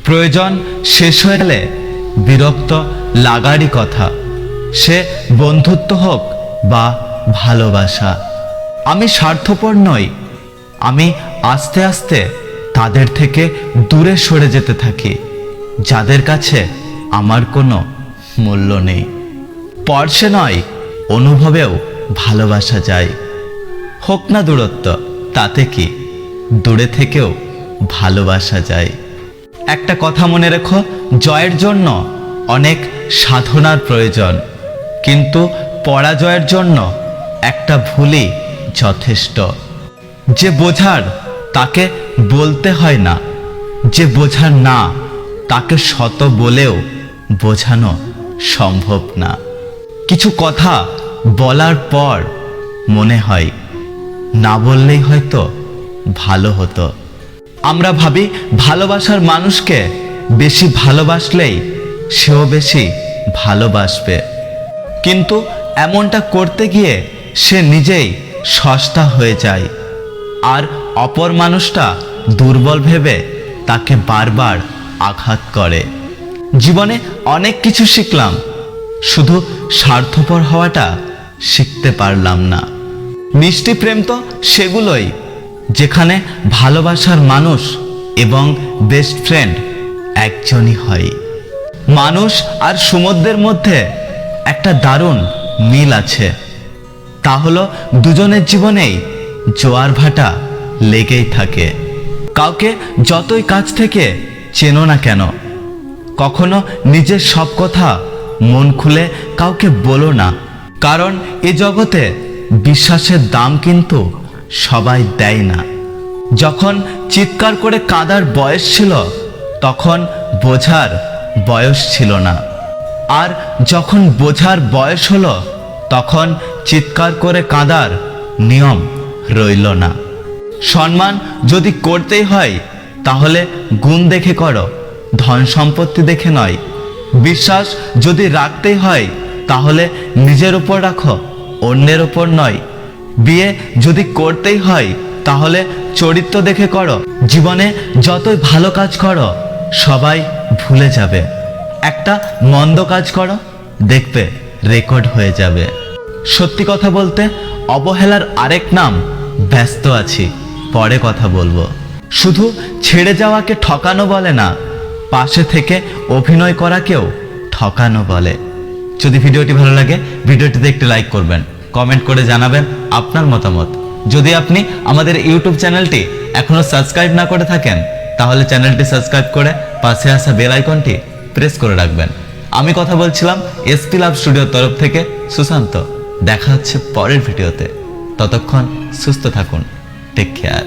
প্রয়োজন শেষ হয়ে গেলে বিরক্ত লাগারই কথা, সে বন্ধুত্ব হোক বা ভালোবাসা। আমি স্বার্থপর নই, আমি আস্তে আস্তে তাদের থেকে দূরে সরে যেতে থাকি যাদের কাছে আমার কোনো মূল্য নেই। স্পর্শে নয়, অনুভবেও ভালোবাসা যায়। হোক না দূরত্ব, তাতে কি, দূরে থেকেও ভালোবাসা যায়। একটা কথা মনে রেখো, জয়ের জন্য অনেক সাধনার প্রয়োজন, কিন্তু পরাজয়ের জন্য একটা ভুলই যথেষ্ট। যে বোঝার তাকে বলতে হয় না, যে বোঝার না তাকে শত বলেও বোঝানো সম্ভব না। কিছু কথা বলার পর মনে হয় না বললেই হয়তো ভালো হতো। আমরা ভাবি ভালোবাসার মানুষকে বেশি ভালোবাসলেই সেও বেশি ভালোবাসবে, কিন্তু এমনটা করতে গিয়ে সে নিজেই সস্তা হয়ে যায়, আর অপর মানুষটা দুর্বল ভেবে তাকে বারবার আঘাত করে। জীবনে অনেক কিছু শিখলাম, শুধু স্বার্থপর হওয়াটা শিখতে পারলাম না। মিষ্টি প্রেম তো সেগুলোই যেখানে ভালোবাসার মানুষ এবং বেস্ট ফ্রেন্ড একজনই হয়। মানুষ আর সমুদ্রের মধ্যে একটা দারুণ মিল আছে, তা হলো দুজনের জীবনেই জোয়ার ভাটা লেগেই থাকে। কাউকে যতই কাছ থেকে চেনো না কেন, কখনো নিজের সব কথা মন খুলে কাউকে বলো না, কারণ এ জগতে বিশ্বাসের দাম কিন্তু সবাই দেয় না। যখন চিৎকার করে কাঁদার বয়স ছিল, তখন বোঝার বয়স ছিল না, আর যখন বোঝার বয়স হলো, তখন চিৎকার করে কাঁদার নিয়ম রইল না। সম্মান যদি করতেই হয় তাহলে গুণ দেখে করো, ধন সম্পত্তি দেখে নয়। বিশ্বাস যদি রাখতেই হয় তাহলে নিজের উপর রাখো, অন্যের উপর নয়। বিয়ে যদি করতেই হয় তাহলে চরিত্র দেখে করো। জীবনে যতই ভালো কাজ করো সবাই ভুলে যাবে, একটা মন্দ কাজ করো, দেখবে রেকর্ড হয়ে যাবে। সত্যি কথা বলতে অবহেলার আরেক নাম ব্যস্ত আছি, পরে কথা বলবো। শুধু ছেড়ে যাওয়াকে ঠকানো বলে না, পাশে থেকে অভিনয় করাকেও ঠকানো বলে। যদি ভিডিওটি ভালো লাগে ভিডিওটিতে একটি লাইক করবেন, কমেন্ট করে জানাবেন আপনার মতামত। যদি আপনি আমাদের ইউটিউব চ্যানেলটি এখনো সাবস্ক্রাইব না করে থাকেন তাহলে চ্যানেলটি সাবস্ক্রাইব করে পাশে আসা বেল আইকনটি প্রেস করে রাখবেন। আমি কথা বলছিলাম এসপি লাভ স্টুডিওর তরফ থেকে সুশান্ত। দেখা হচ্ছে পরের ভিডিওতে, ততক্ষণ সুস্থ থাকুন, টেক কেয়ার।